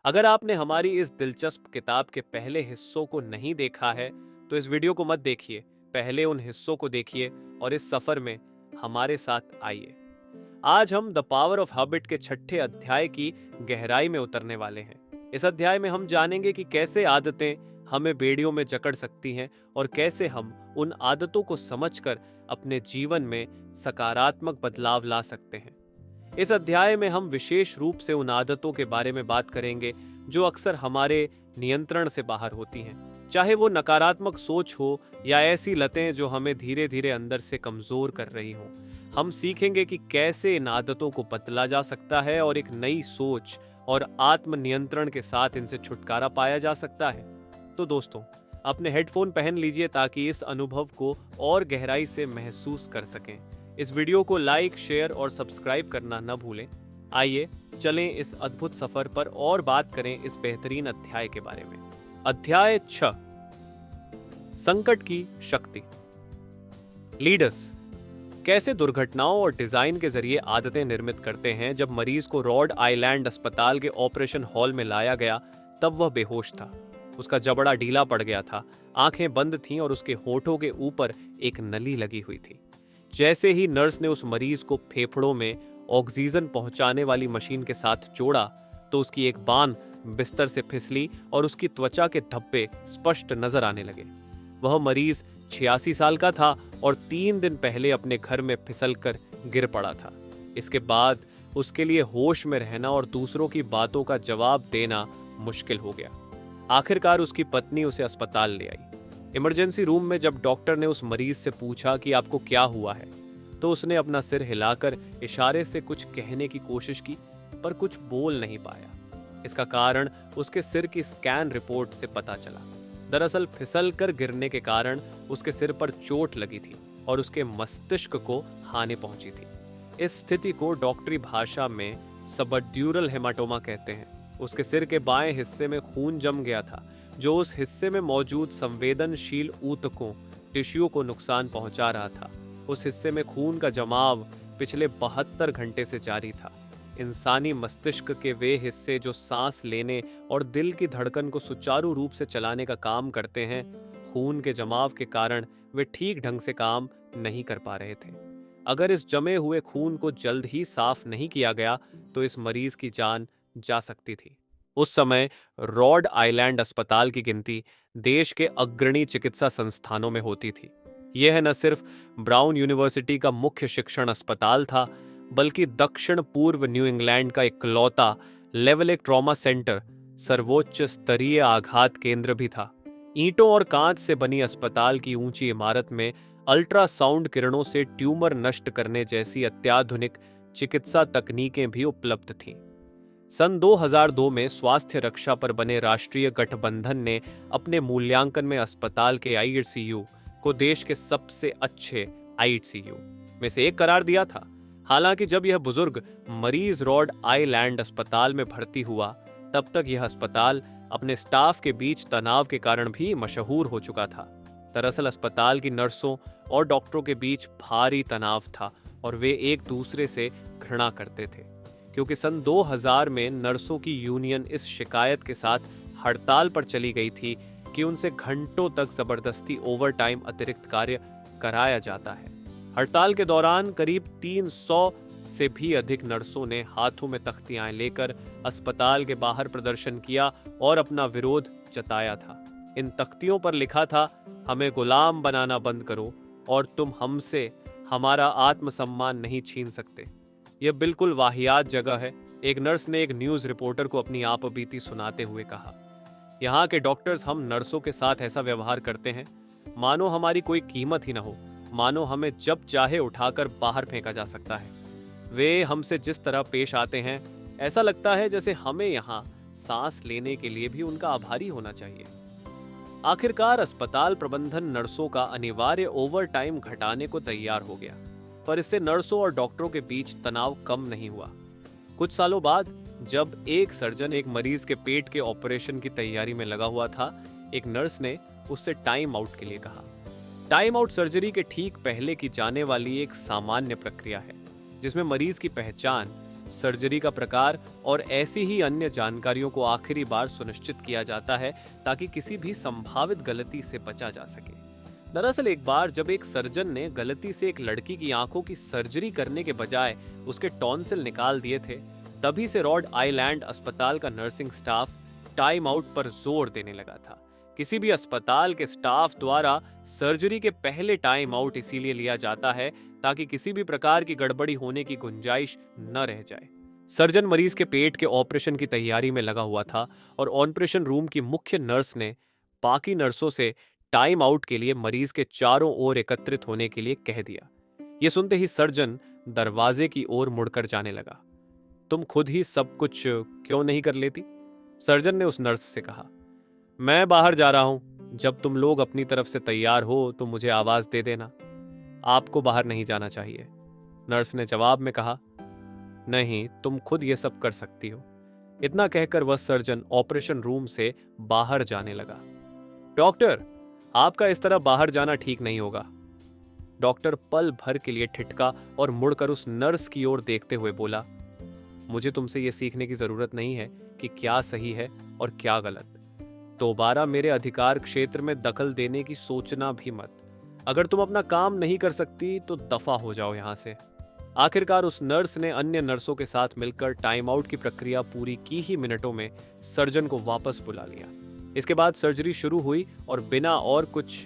अगर आपने हमारी इस दिलचस्प किताब के पहले हिस्सों को नहीं देखा है, तो इस वीडियो को मत देखिए, पहले उन हिस्सों को देखिए और इस सफर में हमारे साथ आइए। आज हम द पावर ऑफ हैबिट के छठे अध्याय की गहराई में उतरने वाले हैं। इस अध्याय में हम जानेंगे कि कैसे आदतें हमें बेड़ियों में जकड़ सकती हैं और कैसे हम उन आदतों को समझकर अपने जीवन में सकारात्मक बदलाव ला सकते हैं। इस अध्याय में हम विशेष रूप से उन आदतों के बारे में बात करेंगे जो अक्सर हमारे नियंत्रण से बाहर होती हैं, चाहे वो नकारात्मक सोच हो या ऐसी लतें जो हमें धीरे धीरे अंदर से कमजोर कर रही हों। हम सीखेंगे कि कैसे इन आदतों को बदला जा सकता है और एक नई सोच और आत्मनियंत्रण के साथ इनसे छुटकारा पाया जा सकता है। तो दोस्तों, अपने हेडफोन पहन लीजिए ताकि इस अनुभव को और गहराई से महसूस कर सकें। इस वीडियो को लाइक, शेयर और सब्सक्राइब करना न भूलें। आइए चलें इस अद्भुत सफर पर और बात करें इस बेहतरीन अध्याय के बारे में। अध्याय 6, संकट की शक्ति। लीडर्स कैसे दुर्घटनाओं और डिजाइन के जरिए आदतें निर्मित करते हैं। जब मरीज को रॉड आइलैंड अस्पताल के ऑपरेशन हॉल में लाया गया तब वह बेहोश था। उसका जबड़ा ढीला पड़ गया था, आंखें बंद थीं और उसके होठों के ऊपर एक नली लगी हुई थी। जैसे ही नर्स ने उस मरीज को फेफड़ों में ऑक्सीजन पहुंचाने वाली मशीन के साथ जोड़ा तो उसकी एक बांह बिस्तर से फिसली और उसकी त्वचा के धब्बे स्पष्ट नजर आने लगे। वह मरीज 86 साल का था और 3 दिन पहले अपने घर में फिसलकर गिर पड़ा था। इसके बाद उसके लिए होश में रहना और दूसरों की बातों का जवाब देना मुश्किल हो गया। आखिरकार उसकी पत्नी उसे अस्पताल ले आई। इमरजेंसी रूम में जब डॉक्टर ने उस मरीज से पूछा कि आपको क्या हुआ है, तो उसने अपना सिर हिलाकर इशारे से कुछ कहने की कोशिश की, पर कुछ बोल नहीं पाया। इसका कारण उसके सिर की स्कैन रिपोर्ट से पता चला। दरअसल फिसल कर गिरने के कारण उसके सिर पर चोट लगी थी और उसके मस्तिष्क को हानि पहुंची थी। इस स्थिति को डॉक्टरी भाषा में सबड्यूरल हेमाटोमा कहते हैं। उसके सिर के बाएं हिस्से में खून जम गया था, जो उस हिस्से में मौजूद संवेदनशील ऊतकों टिश्यू को नुकसान पहुंचा रहा था। उस हिस्से में खून का जमाव पिछले 72 घंटे से जारी था। इंसानी मस्तिष्क के वे हिस्से जो सांस लेने और दिल की धड़कन को सुचारू रूप से चलाने का काम करते हैं, खून के जमाव के कारण वे ठीक ढंग से काम नहीं कर पा रहे थे। अगर इस जमे हुए खून को जल्द ही साफ नहीं किया गया तो इस मरीज की जान जा सकती थी। उस समय रॉड आइलैंड अस्पताल की गिनती देश के अग्रणी चिकित्सा संस्थानों में होती थी। यह न सिर्फ ब्राउन यूनिवर्सिटी का मुख्य शिक्षण अस्पताल था, बल्कि दक्षिण पूर्व न्यू इंग्लैंड का इकलौता लेवल एक ट्रॉमा सेंटर, सर्वोच्च स्तरीय आघात केंद्र भी था। ईंटों और कांच से बनी अस्पताल की ऊंची इमारत में अल्ट्रासाउंड किरणों से ट्यूमर नष्ट करने जैसी अत्याधुनिक चिकित्सा तकनीकें भी उपलब्ध थीं। सन 2002 में स्वास्थ्य रक्षा पर बने राष्ट्रीय गठबंधन ने अपने मूल्यांकन में अस्पताल के आईसीयू को देश के सबसे अच्छे आईसीयू में से एक करार दिया था। हालांकि जब यह बुजुर्ग मरीज रॉड आइलैंड अस्पताल में भर्ती हुआ, तब तक यह अस्पताल अपने स्टाफ के बीच तनाव के कारण भी मशहूर हो चुका था। दरअसल अस्पताल की नर्सों और डॉक्टरों के बीच भारी तनाव था और वे एक दूसरे से घृणा करते थे, क्योंकि सन 2000 में नर्सों की यूनियन इस शिकायत के साथ हड़ताल पर चली गई थी कि उनसे घंटों तक जबरदस्ती ओवरटाइम अतिरिक्त कार्य कराया जाता है। हड़ताल के दौरान करीब 300 से भी अधिक नर्सों ने हाथों में तख्तियां लेकर अस्पताल के बाहर प्रदर्शन किया और अपना विरोध जताया था। इन तख्तियों पर लिखा था, हमें गुलाम बनाना बंद करो और तुम हमसे हमारा आत्मसम्मान नहीं छीन सकते। यह बिल्कुल वाहियात जगह है, एक नर्स ने एक न्यूज रिपोर्टर को अपनी आपबीती सुनाते हुए कहा। यहाँ के डॉक्टर्स हम नर्सों के साथ ऐसा व्यवहार करते हैं मानो हमारी कोई कीमत ही न हो, मानो हमें जब चाहे उठाकर बाहर फेंका जा सकता है। वे हमसे जिस तरह पेश आते हैं, ऐसा लगता है जैसे हमें यहाँ सांस लेने के लिए भी उनका आभारी होना चाहिए। आखिरकार अस्पताल प्रबंधन नर्सों का अनिवार्य ओवरटाइम घटाने को तैयार हो गया, पर इससे नर्सों और डॉक्टरों के बीच तनाव कम नहीं हुआ। कुछ सालों बाद जब एक सर्जन एक मरीज के पेट के ऑपरेशन की तैयारी में लगा हुआ था, एक नर्स ने उससे टाइम आउट के लिए कहा। टाइम आउट सर्जरी के ठीक पहले की जाने वाली एक सामान्य प्रक्रिया है, जिसमें मरीज की पहचान सर्जरी का प्रकार और ऐसी ही अन्य जानकारियों को आखिरी बार सुनिश्चित किया जाता है ताकि किसी भी संभावित गलती से बचा जा सके। दरअसल एक बार जब एक सर्जन ने गलती से एक लड़की की आंखों की सर्जरी करने के बजाय उसके टॉन्सिल निकाल दिए थे, तभी से रॉड आइलैंड अस्पताल का नर्सिंग स्टाफ टाइम आउट पर जोर देने लगा था। किसी भी अस्पताल के स्टाफ द्वारा सर्जरी के पहले टाइम आउट इसीलिए लिया जाता है ताकि किसी भी प्रकार की गड़बड़ी होने की गुंजाइश न रह जाए। सर्जन मरीज के पेट के ऑपरेशन की तैयारी में लगा हुआ था और ऑपरेशन रूम की मुख्य नर्स ने बाकी नर्सों से टाइम आउट के लिए मरीज के चारों ओर एकत्रित होने के लिए कह दिया। यह सुनते ही सर्जन दरवाजे की ओर मुड़कर जाने लगा। तुम खुद ही सब कुछ क्यों नहीं कर लेती? सर्जन ने उस नर्स से कहा। मैं बाहर जा रहा हूं, जब तुम लोग अपनी तरफ से तैयार हो तो मुझे आवाज दे देना। आपको बाहर नहीं जाना चाहिए, नर्स ने जवाब में कहा। नहीं, तुम खुद ये सब कर सकती हो। इतना कहकर वह सर्जन ऑपरेशन रूम से बाहर जाने लगा। डॉक्टर, आपका इस तरह बाहर जाना ठीक नहीं होगा। डॉक्टर पल भर के लिए ठिठका और मुड़कर उस नर्स की ओर देखते हुए बोला, मुझे तुमसे यह सीखने की जरूरत नहीं है कि क्या सही है और क्या गलत। दोबारा मेरे अधिकार क्षेत्र में दखल देने की सोचना भी मत। अगर तुम अपना काम नहीं कर सकती तो दफा हो जाओ यहां से। आखिरकार उस नर्स ने अन्य नर्सों के साथ मिलकर टाइम आउट की प्रक्रिया पूरी की ही मिनटों में सर्जन को वापस बुला लिया। इसके बाद सर्जरी शुरू हुई और बिना और कुछ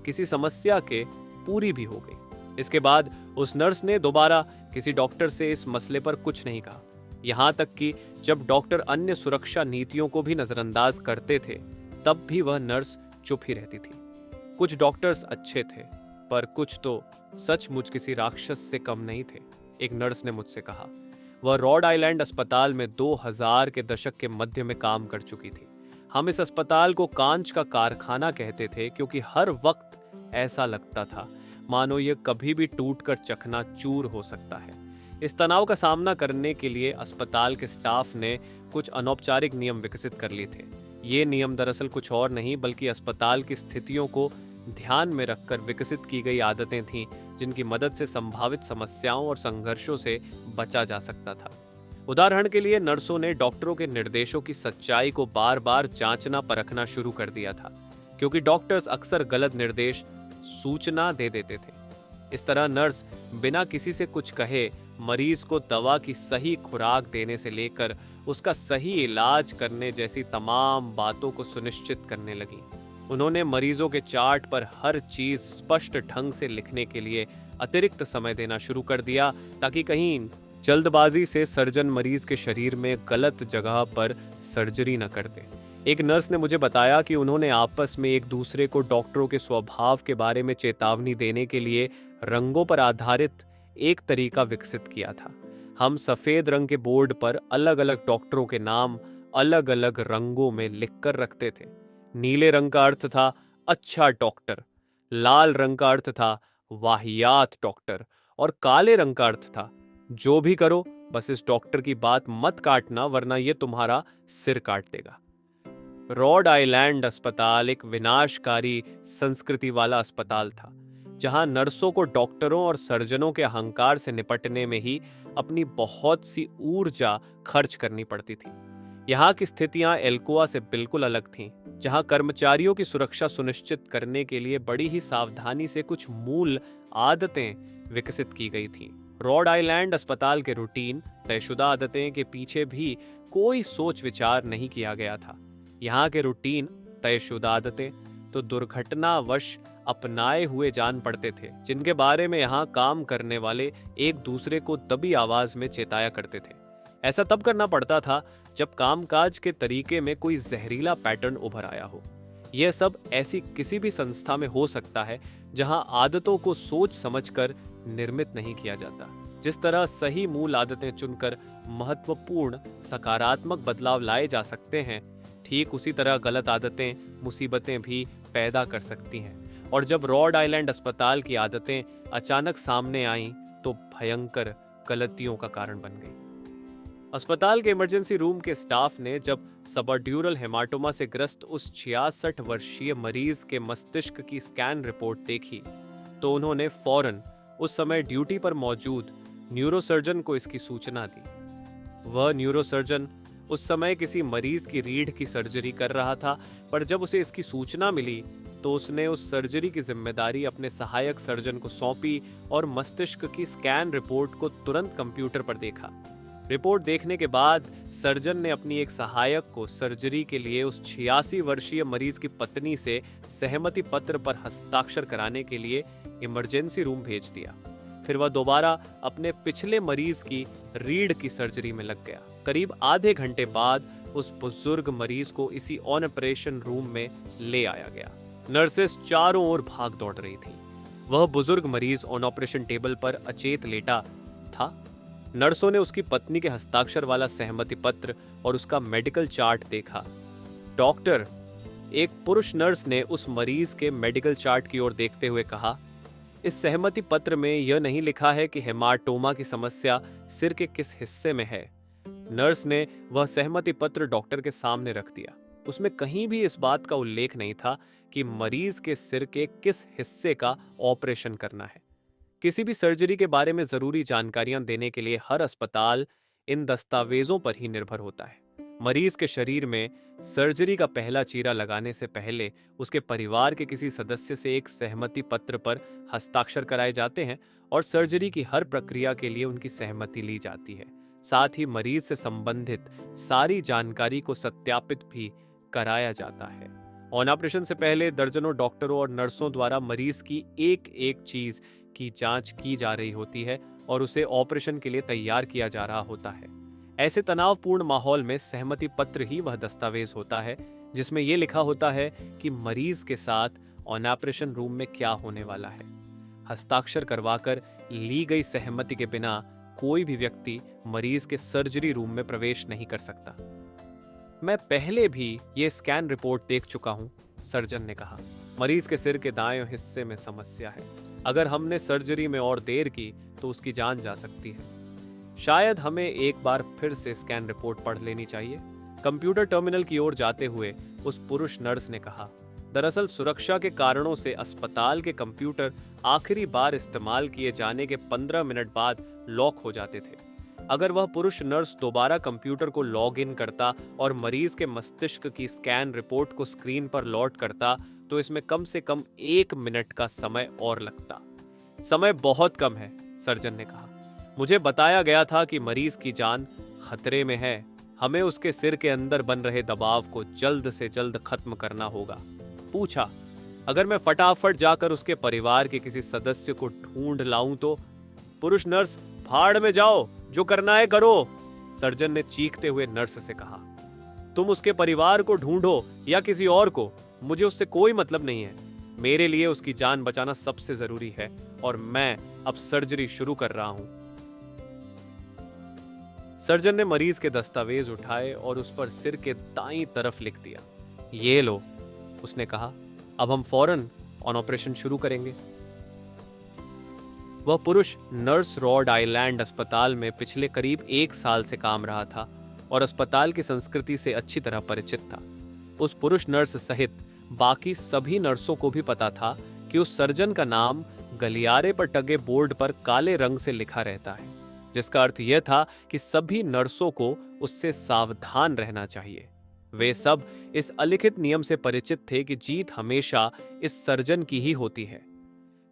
किसी समस्या के पूरी भी हो गई। इसके बाद उस नर्स ने दोबारा किसी डॉक्टर से इस मसले पर कुछ नहीं कहा, यहां तक कि जब डॉक्टर अन्य सुरक्षा नीतियों को भी नजरअंदाज करते थे तब भी वह नर्स चुप ही रहती थी। कुछ डॉक्टर्स अच्छे थे, पर कुछ तो सचमुच किसी राक्षस से कम नहीं थे, एक नर्स ने मुझसे कहा। वह रॉड आइलैंड अस्पताल में 2000 के दशक के मध्य में काम कर चुकी थी। हम इस अस्पताल को कांच का कारखाना कहते थे क्योंकि हर वक्त ऐसा लगता था मानो यह कभी भी टूटकर चकनाचूर हो सकता है। इस तनाव का सामना करने के लिए अस्पताल के स्टाफ ने कुछ अनौपचारिक नियम विकसित कर लिए थे। ये नियम दरअसल कुछ और नहीं बल्कि अस्पताल की स्थितियों को ध्यान में रखकर विकसित की गई आदतें थीं, जिनकी मदद से संभावित समस्याओं और संघर्षों से बचा जा सकता था। उदाहरण के लिए नर्सों ने डॉक्टरों के निर्देशों की सच्चाई को बार बार जांचना परखना शुरू कर दिया था, क्योंकि डॉक्टर्स अक्सर गलत निर्देश सूचना दे देते थे। इस तरह नर्स बिना किसी से कुछ कहे मरीज को दवा की सही खुराक देने से लेकर उसका सही इलाज करने जैसी तमाम बातों को सुनिश्चित करने लगी। उन्होंने मरीजों के चार्ट पर हर चीज स्पष्ट ढंग से लिखने के लिए अतिरिक्त समय देना शुरू कर दिया ताकि कहीं जल्दबाजी से सर्जन मरीज के शरीर में गलत जगह पर सर्जरी न कर दे। एक नर्स ने मुझे बताया कि उन्होंने आपस में एक दूसरे को डॉक्टरों के स्वभाव के बारे में चेतावनी देने के लिए रंगों पर आधारित एक तरीका विकसित किया था। हम सफेद रंग के बोर्ड पर अलग अलग डॉक्टरों के नाम अलग अलग रंगों में लिखकर रखते थे। नीले रंग का अर्थ था अच्छा डॉक्टर, लाल रंग का अर्थ था वाहियात डॉक्टर और काले रंग का अर्थ था जो भी करो बस इस डॉक्टर की बात मत काटना वरना ये तुम्हारा सिर काट देगा। रॉड आइलैंड अस्पताल एक विनाशकारी संस्कृति वाला अस्पताल था, जहां नर्सों को डॉक्टरों और सर्जनों के अहंकार से निपटने में ही अपनी बहुत सी ऊर्जा खर्च करनी पड़ती थी। यहाँ की स्थितियां एल्कोआ से बिल्कुल अलग थीं, जहां कर्मचारियों की सुरक्षा सुनिश्चित करने के लिए बड़ी ही सावधानी से कुछ मूल आदतें विकसित की गई थीं। रॉड आइलैंड अस्पताल के रूटीन तयशुदा आदतें के पीछे भी कोई सोच विचार नहीं किया गया था। यहाँ के रूटीन तयशुदा आदतें तो दुर्घटनावश अपनाए हुए जान पड़ते थे, जिनके बारे में यहाँ काम करने वाले एक दूसरे को दबी आवाज में चेताया करते थे। ऐसा तब करना पड़ता था जब कामकाज के तरीके में कोई जहरीला पैटर्न उभर आया हो। यह सब ऐसी किसी भी संस्था में हो सकता है जहां आदतों को सोच समझकर निर्मित नहीं किया जाता। जिस तरह सही मूल आदतें चुनकर महत्वपूर्ण सकारात्मक बदलाव लाए जा सकते हैं, ठीक उसी तरह गलत आदतें मुसीबतें भी पैदा कर सकती हैं। और जब रॉड आइलैंड अस्पताल की आदतें अचानक सामने आईं तो भयंकर गलतियों का कारण बन गई। अस्पताल के इमरजेंसी रूम के स्टाफ ने जब सबड्यूरल हेमाटोमा से ग्रस्त उस 66 वर्षीय मरीज के मस्तिष्क की स्कैन रिपोर्ट देखी तो उन्होंने फौरन उस समय ड्यूटी पर मौजूद न्यूरोसर्जन को इसकी सूचना दी। वह न्यूरोसर्जन उस समय किसी मरीज की रीढ़ की सर्जरी कर रहा था, पर जब उसे इसकी सूचना मिली तो उसने उस सर्जरी की जिम्मेदारी अपने सहायक सर्जन को सौंपी और मस्तिष्क की स्कैन रिपोर्ट को तुरंत कंप्यूटर पर देखा। रिपोर्ट देखने के बाद सर्जन ने अपनी एक सहायक को सर्जरी के लिए उस 86 वर्षीय मरीज की पत्नी से सहमति पत्र पर हस्ताक्षर कराने के लिए इमरजेंसी रूम भेज दिया। फिर वह दोबारा अपने पिछले मरीज की रीढ़ की सर्जरी में लग गया। करीब आधे घंटे बाद उस बुजुर्ग मरीज को इसी ऑन ऑपरेशन रूम में ले आया गया। नर्सेस चारों ओर भाग दौड़ रही थी। वह बुजुर्ग मरीज ऑन ऑपरेशन टेबल पर अचेत लेटा था। नर्सों ने उसकी पत्नी के हस्ताक्षर वाला सहमति पत्र और उसका मेडिकल चार्ट देखा। डॉक्टर, एक पुरुष नर्स ने उस मरीज के मेडिकल चार्ट की ओर देखते हुए कहा, इस सहमति पत्र में यह नहीं लिखा है कि हेमाटोमा की समस्या सिर के किस हिस्से में है। नर्स ने वह सहमति पत्र डॉक्टर के सामने रख दिया। उसमें कहीं भी इस बात का उल्लेख नहीं था कि मरीज के सिर के किस हिस्से का ऑपरेशन करना है। किसी भी सर्जरी के बारे में जरूरी जानकारियां देने के लिए हर अस्पताल इन दस्तावेजों पर ही निर्भर होता है। मरीज के शरीर में सर्जरी का पहला चीरा लगाने से पहले उसके परिवार के किसी सदस्य से एक सहमति पत्र पर हस्ताक्षर कराए जाते हैं और सर्जरी की हर प्रक्रिया के लिए उनकी सहमति ली जाती है। साथ ही मरीज से संबंधित सारी जानकारी को सत्यापित भी कराया जाता है। ऑन ऑपरेशन से पहले दर्जनों डॉक्टरों और नर्सों द्वारा मरीज की एक एक चीज की जांच की जा रही होती है और उसे ऑपरेशन के लिए तैयार किया जा रहा होता है। ऐसे तनावपूर्ण माहौल में सहमति पत्र ही वह दस्तावेज होता है जिसमें यह लिखा होता है कि मरीज के साथ ऑन ऑपरेशन रूम में क्या होने वाला है। हस्ताक्षर करवाकर ली गई सहमति के बिना कोई भी व्यक्ति मरीज के सर्जरी रूम में प्रवेश नहीं कर सकता। मैं पहले भी ये स्कैन रिपोर्ट देख चुका हूं, सर्जन ने कहा। मरीज के सिर के दाएं हिस्से में समस्या है। अगर हमने सर्जरी में और देर की तो उसकी जान जा सकती है। शायद हमें एक बार फिर से स्कैन रिपोर्ट पढ़ लेनी चाहिए। कंप्यूटर टर्मिनल की ओर जाते हुए उस पुरुष नर्स ने कहा, दरअसल सुरक्षा के कारणों से अस्पताल के कंप्यूटर आखिरी बार इस्तेमाल किए जाने के 15 मिनट बाद लॉक हो जाते थे। अगर वह पुरुष नर्स दोबारा कंप्यूटर को लॉग इन करता और मरीज के मस्तिष्क की स्कैन रिपोर्ट को स्क्रीन पर लॉड करता तो इसमें कम से कम 1 मिनट का समय और लगता। समय बहुत कम है, सर्जन ने कहा। मुझे बताया गया था कि मरीज की जान खतरे में है। हमें उसके सिर के अंदर बन रहे दबाव को जल्द से जल्द खत्म करना होगा। पूछा, अगर मैं फटाफट जाकर उसके परिवार के किसी सदस्य को ढूंढ लाऊं तो? पुरुष नर्स, भाड़ में जाओ, जो करना है करो, सर्जन ने चीखते हुए नर्स से कहा। तुम उसके परिवार को ढूंढो या किसी और को, मुझे उससे कोई मतलब नहीं है। मेरे लिए उसकी जान बचाना सबसे जरूरी है और मैं अब सर्जरी शुरू कर रहा हूं। सर्जन ने मरीज के दस्तावेज उठाए और उस पर सिर के दाईं तरफ लिख दिया। ये लो, उसने कहा, अब हम फौरन ऑन ऑपरेशन शुरू करेंगे। वह पुरुष नर्स रॉड आइलैंड अस्पताल में पिछले करीब 1 साल से काम रहा था और अस्पताल की संस्कृति से अच्छी तरह परिचित था। उस पुरुष नर्स सहित बाकी सभी नर्सों को भी पता था कि उस सर्जन का नाम गलियारे पर टंगे बोर्ड पर काले रंग से लिखा रहता है, जिसका अर्थ यह था कि सभी नर्सों को उससे सावधान रहना चाहिए। वे सब इस अलिखित नियम से परिचित थे कि जीत हमेशा इस सर्जन की ही होती है।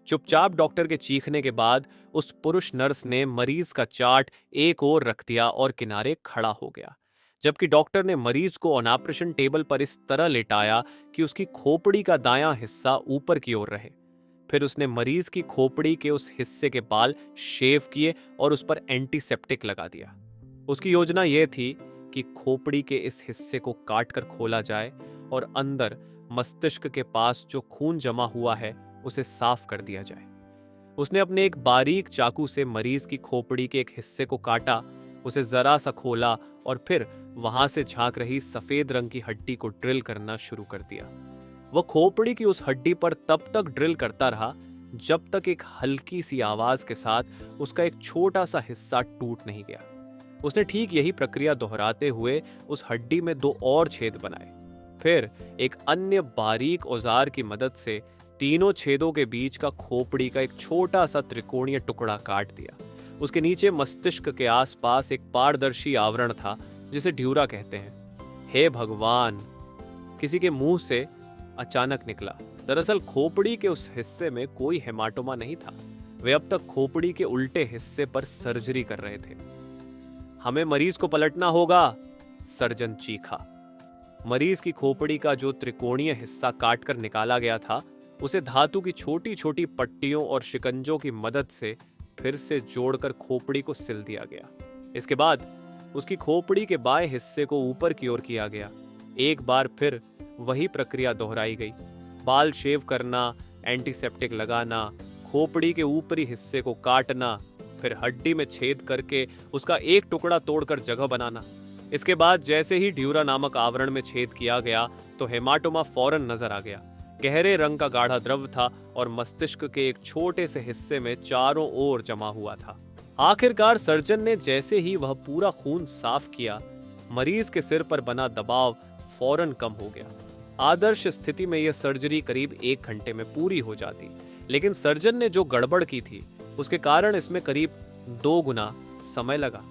चुपचाप डॉक्टर के चीखने के बाद उस पुरुष नर्स ने मरीज का चार्ट एक ओर रख दिया और किनारे खड़ा हो गया, जबकि डॉक्टर ने मरीज को ऑन ऑपरेशन टेबल पर इस तरह लेटाया कि उसकी खोपड़ी का दायां हिस्सा ऊपर की ओर रहे। फिर उसने मरीज की खोपड़ी के उस हिस्से के बाल शेव किए और उस पर एंटीसेप्टिक लगा दिया। उसकी योजना यह थी कि खोपड़ी के इस हिस्से को काटकर खोला जाए और अंदर मस्तिष्क के पास जो खून जमा हुआ है उसे साफ कर दिया जाए। उसने अपने एक बारीक चाकू से मरीज की खोपड़ी के एक हिस्से को काटा, उसे जरा सा खोला और फिर वहां से झांक रही सफेद रंग की हड्डी को ड्रिल करना शुरू कर दिया। वह खोपड़ी की उस हड्डी पर तब तक ड्रिल करता रहा जब तक एक हल्की सी आवाज के साथ उसका एक छोटा सा हिस्सा टूट नहीं गया। उसने ठीक यही प्रक्रिया दोहराते हुए उस हड्डी में 2 और छेद बनाए। फिर एक अन्य बारीक औजार की मदद से तीनों छेदों के बीच का खोपड़ी का एक छोटा सा त्रिकोणीय टुकड़ा काट दिया। उसके नीचे मस्तिष्क के आसपास एक पारदर्शी आवरण था जिसे ड्यूरा कहते हैं। हे भगवान, किसी के मुंह से अचानक निकला। दरअसल खोपड़ी के उस हिस्से में कोई हेमाटोमा नहीं था। वे अब तक खोपड़ी के उल्टे हिस्से पर सर्जरी कर रहे थे। हमें मरीज को पलटना होगा, सर्जन चीखा। मरीज की खोपड़ी का जो त्रिकोणीय हिस्सा काटकर निकाला गया था, उसे धातु की छोटी छोटी पट्टियों और शिकंजों की मदद से फिर से जोड़कर खोपड़ी को सिल दिया गया। इसके बाद उसकी खोपड़ी के बाएं हिस्से को ऊपर की ओर किया गया। एक बार फिर वही प्रक्रिया दोहराई गई। बाल शेव करना, एंटीसेप्टिक लगाना, खोपड़ी के ऊपरी हिस्से को काटना, फिर हड्डी में छेद करके उसका एक टुकड़ा तोड़कर जगह बनाना। इसके बाद जैसे ही ड्यूरा नामक आवरण में छेद किया गया तो हेमाटोमा फौरन नजर आ गया। गहरे रंग का गाढ़ा द्रव था और मस्तिष्क के एक छोटे से हिस्से में चारों ओर जमा हुआ था। आखिरकार सर्जन ने जैसे ही वह पूरा खून साफ किया, मरीज के सिर पर बना दबाव फौरन कम हो गया। आदर्श स्थिति में यह सर्जरी करीब 1 घंटे में पूरी हो जाती, लेकिन सर्जन ने जो गड़बड़ की थी उसके कारण इसमें करीब 2 गुना समय लगा।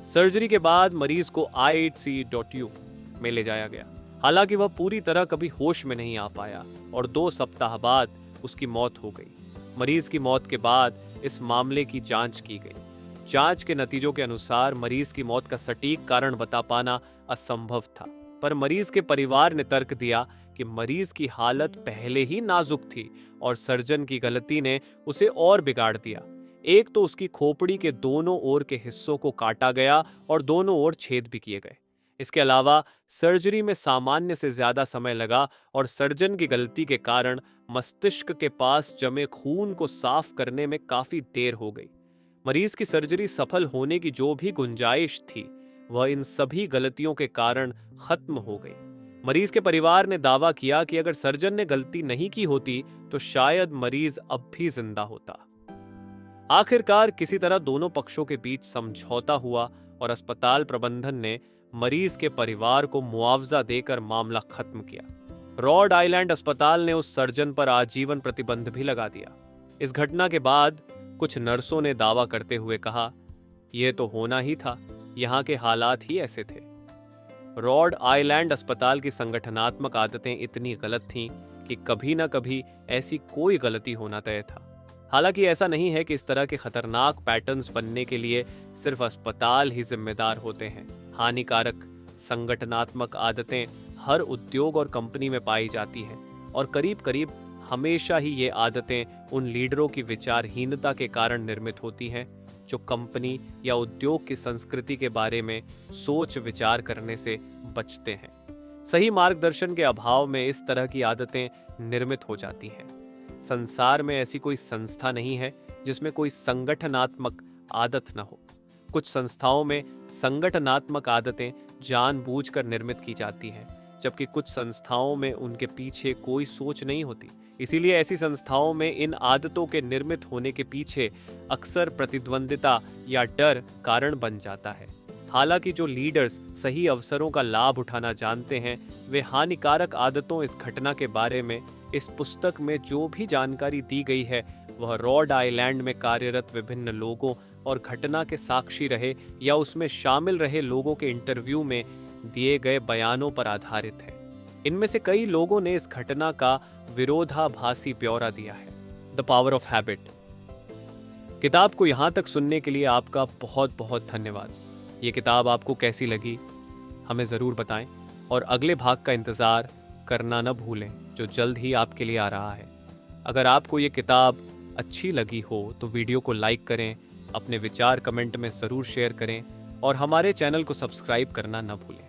सर्जरी के बाद मरीज को IHC.U में ले जाया गया। हालांकि वह पूरी तरह कभी होश में नहीं आ पाया और 2 सप्ताह बाद उसकी मौत हो गई। मरीज की मौत के बाद इस मामले की जांच की गई। जांच के नतीजों के अनुसार मरीज की मौत का सटीक कारण बता पाना असंभव था, पर मरीज के परिवार ने तर्क दिया कि मरीज की हालत पहले ही नाजुक थी और सर्जन की गलती ने उसे और बिगाड़ दिया। एक तो उसकी खोपड़ी के दोनों ओर के हिस्सों को काटा गया और दोनों ओर छेद भी किए गए। इसके अलावा सर्जरी में सामान्य से ज्यादा समय लगा और सर्जन की गलती के कारण मस्तिष्क के पास जमे खून को साफ करने में काफी देर हो गई। मरीज की सर्जरी सफल होने की जो भी गुंजाइश थी, वह इन सभी गलतियों के कारण खत्म हो गई। मरीज के परिवार ने दावा किया कि अगर सर्जन ने गलती नहीं की होती तो शायद मरीज अब भी जिंदा होता। आखिरकार किसी तरह दोनों पक्षों के बीच समझौता हुआ और अस्पताल प्रबंधन ने मरीज के परिवार को मुआवजा देकर मामला खत्म किया। रॉड आइलैंड अस्पताल ने उस सर्जन पर आजीवन प्रतिबंध भी लगा दिया। इस घटना के बाद कुछ नर्सों ने दावा करते हुए कहा, यह तो होना ही था, यहाँ के हालात ही ऐसे थे। रॉड आइलैंड अस्पताल की संगठनात्मक आदतें इतनी गलत थीं कि कभी न कभी ऐसी कोई गलती होना तय था। हालांकि ऐसा नहीं है कि इस तरह के खतरनाक पैटर्न्स बनने के लिए सिर्फ अस्पताल ही जिम्मेदार होते हैं। हानिकारक संगठनात्मक आदतें हर उद्योग और कंपनी में पाई जाती हैं और करीब करीब हमेशा ही ये आदतें उन लीडरों की विचारहीनता के कारण निर्मित होती हैं जो कंपनी या उद्योग की संस्कृति के बारे में सोच विचार करने से बचते हैं। सही मार्गदर्शन के अभाव में इस तरह की आदतें निर्मित हो जाती हैं। संसार में ऐसी कोई संस्था नहीं है जिसमें कोई संगठनात्मक आदत न हो। कुछ संस्थाओं में संगठनात्मक आदतें जानबूझकर निर्मित की जाती हैं, जबकि कुछ संस्थाओं में उनके पीछे कोई सोच नहीं होती। इसीलिए ऐसी संस्थाओं में इन आदतों के निर्मित होने के पीछे अक्सर प्रतिद्वंदिता या डर कारण बन जाता है। हालांकि जो लीडर्स सही अवसरों का लाभ उठाना जानते हैं, वे हानिकारक आदतों इस घटना के बारे में इस पुस्तक में जो भी जानकारी दी गई है, वह रॉड आइलैंड में कार्यरत विभिन्न लोगों और घटना के साक्षी रहे या उसमें शामिल रहे लोगों के इंटरव्यू में दिए गए बयानों पर आधारित है। इनमें से कई लोगों ने इस घटना का विरोधाभासी ब्यौरा दिया है। The power of habit. किताब को यहाँ तक सुनने के लिए आपका बहुत बहुत धन्यवाद। ये किताब आपको कैसी लगी हमें ज़रूर बताएं और अगले भाग का इंतज़ार करना न भूलें जो जल्द ही आपके लिए आ रहा है। अगर आपको ये किताब अच्छी लगी हो तो वीडियो को लाइक करें, अपने विचार कमेंट में ज़रूर शेयर करें और हमारे चैनल को सब्सक्राइब करना न भूलें।